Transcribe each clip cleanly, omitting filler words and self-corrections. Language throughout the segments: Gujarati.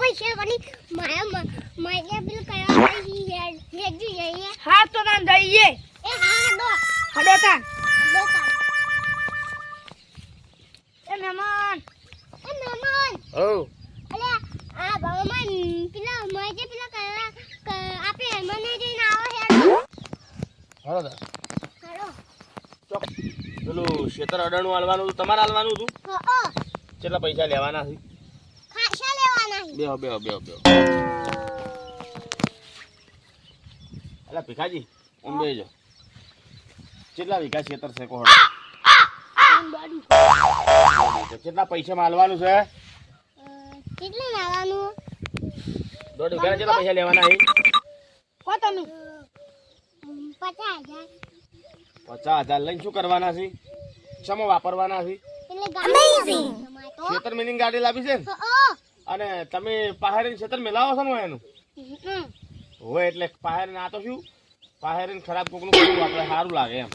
પૈસા વળી મારે બિલ કરવા હેડ જઈએ. હા તો ના દઈએ. એ હા હડો તા. હડો તા. એ મહેમાન. ઓ અલે આ ભગવાન પેલા મારે પેલા કરવા આપે મને જઈને આવો હેડ. હાલો દા હાલો. ચોક પેલું શેતર અડાણું આલવાનું હતું તમારે આલવાનું હતું હો કેટલા પૈસા લેવાના છે ખાસા લેવાના છે. બેહો અલા ભીખાજી ઓમ બેજો કેટલા વીઘા શેતર છે કોહડો કેટલા પૈસા માલવાનું છે કેટલું લેવાનું? 1.5 વીઘા કેટલા પૈસા લેવાના છે હો તમે 50,000 50,000 લઈને શું કરવાના છે શેમાં વાપરવાના છે એટલે ગાડી શેતર મિનિંગ ગાડી લાવી છે ને અને તમે પહાડી શેતર મેલાવો છો ને એનું હોય એટલે પહાડ ના તો શું પહાડ ખરાબ કોકનું કરવું આપણે સારું લાગે એમ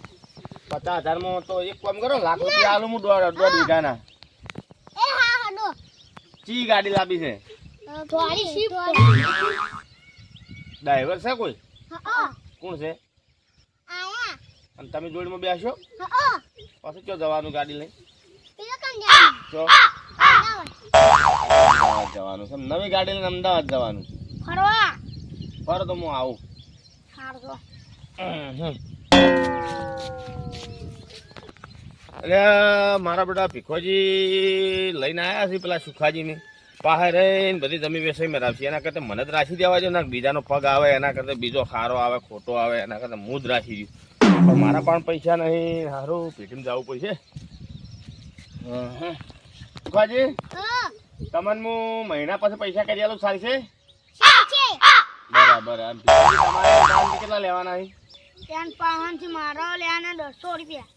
50,000 માં તો એક કામ કરો લાખ રૂપિયા આલું હું 1.5 વીઘાના એ હા હડો ચી ગાડી લાવી છે થોડી શીપ ડ્રાઈવર છે કોઈ હા કોણ છે આયા અને તમે જોડમાં બેસો હા પછી ક્યાં જવાનું ગાડી લઈ પેલો કામ જવાનું ચો અમદાવાદ. અમદાવાદ જવાનું છે નવી ગાડી લઈને અમદાવાદ જવાનું ફરવા. ફરો તો હું આવું હારજો. અરે મારા બેટા ભીખોજી લઈને આવ્યા છે પેલા સુખાજીને પાસે રહીને બધી જમીન વેસાઈ મેળવશે એના કરતાં મને જ રાખી દેવા જો ના બીજાનો પગ આવે એના કરતાં બીજો ખારો આવે ખોટો આવે એના કરતાં હું જ રાખી દઉં પણ મારા પણ પૈસા નહીં સારું પેટીમાં જવું પડશે સુખાજી હા તમને હું મહિના પછી પૈસા કરી આલું ચાલશે છે બરાબર આમ ભીખોજી તમારે દાન કેટલા લેવાના છે ત્યાં પાહણથી મારો લેવાના 200 રૂપિયા.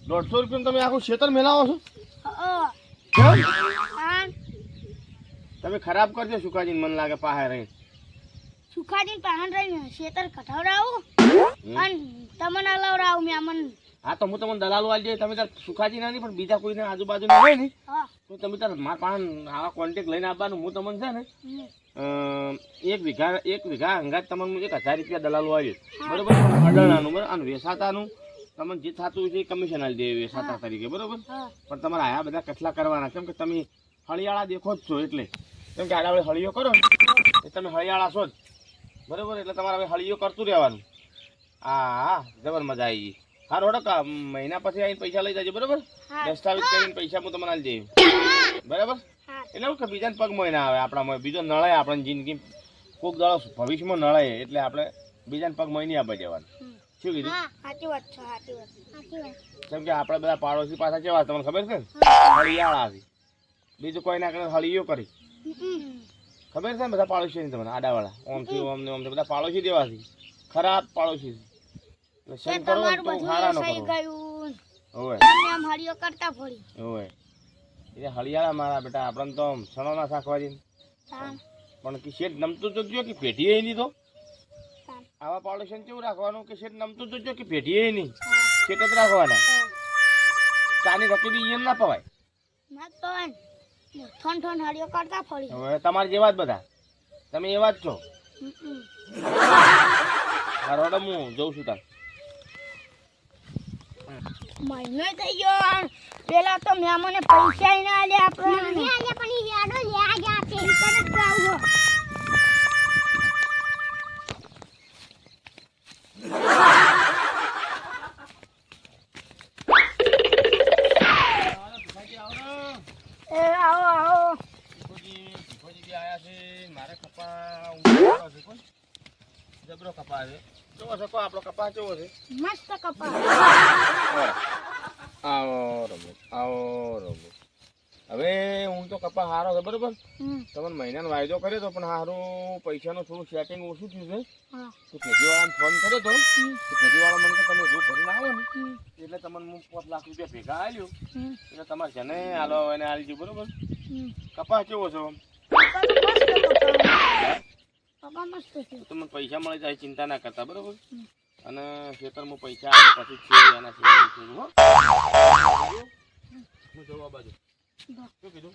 150 રૂપિયા તમે આખું ખેતર મેલાવો છો હા કેમ તમે ખરાબ કરજો સુખાજીને મને લાગે પાસે રહી સુખાજીને પાહણ રહીને શેતર કઢાવડાવું અને તમને અલાવડાવું મેમન. હા તો હું તમને દલાલો આવી જાય તમે તાર સુખાજી ના નહીં પણ બીજા કોઈને આજુબાજુ ના હોય ને હા તો તમે તાર મારા પાસે આવા કોન્ટેક્ટ લઈને આવવાનું હું તમને છે ને 1 વીઘા અંગાત તમને 1,000 રૂપિયા દલાલો આવી બરોબર અડાણાનું બરાબર અને વેસાતાનું તમને જે થતું હોય છે કમિશન આલી દે વેસાતા તરીકે બરોબર હા પણ તમારે આયા બધા કેટલા કરવાના કેમ કે તમે હળિયાળા દેખો જ છો એટલે કેમ કે આડા વડે હળીઓ કરો ને એ તમે હળિયાળા છો જ બરોબર એટલે તમારે હવે હળીઓ કરતું રહેવાનું હા જબર મજા આવી ગઈ હા રોડક મહિના પછી આવીને પૈસા લઈ જજો બરોબર દસ્તાવેજ કરીને પૈસા હું તમને આલી દઈશ બરાબર એટલે એવું કે બીજાને પગમાં ના આવે આપણામાં બીજો નળે આપણે જિંદગી કોઈક દાડો ભવિષ્યમાં નળે એટલે આપણે બીજાને પગમાં નહીં આપવા જવાનું શું કીધું સાચી વાત છે સાચી વાત. કેમ કે આપણે બધા પાડોશી પાછા કેવા તમને ખબર છે ને હળિયાળા છે બીજું કોઈ ના કરે હળીઓ કરી ખબર છે ને બધા પાડોશી ને તમને આડાવાળા ઓમથી ઓમને ઓમ બધા પાડોશી દેવા છે ખરાબ પાડોશી છે શેર કરો ને તો હારા નો કરો ગયું ઓય આમ હળીઓ કરતા ફરી ઓય એ હળિયાળા મારા બેટા આપણને તો સણો ના શાકવા દે પણ કે શેઠ નમતું જોજો કે પેઢીએ નહીં તો આવા પાડોશીને કેવું રાખવાનું કે શેઠ નમતું જોજો કે પેઢીએ નહીં શેઠ જ રાખવાના ચાની રકીબી એમ ના પવાય ના તો ઠન હળીઓ કરતા ફરી. હવે તમારે જેવા જ બધા તમે એવા જ છો મારો હું જઉં છું તાર મહિનો થઈ ગયો પેલા તો મેં મને પૈસા ના આલ્યા આપણે આલે પણ ઈ યાડો લે આ જા તે તરત જાવ એ આવો આવો મારે કપા જબરો કપા છે કેવો છે આપણો કપા કેવો છે મસ્ત કપા. આવો રમો હવે હું તો કપા હારો છે બરોબર તમને મહિનાનો વાયદો કર્યો તો પણ હારું પૈસાનું થોડું સેટિંગ ઓછું થયું છે તો પેઢીવાળાને ફોન કર્યો તો પેઢીવાળા મને તમે રૂ ભરીને આવો ને એટલે તમને હું 5 લાખ રૂપિયા ભેગા આલ્યો એટલે તમારે જને હાલો એને આલજો બરોબર કપા કેવો છો કપા મસ્ત છે. તમને પૈસા મળી જાય ચિંતા ના કરતા બરોબર અને ખેતરમાં પૈસા આવે પછી છે એના છે હો હું જવા બાજુ શું કીધું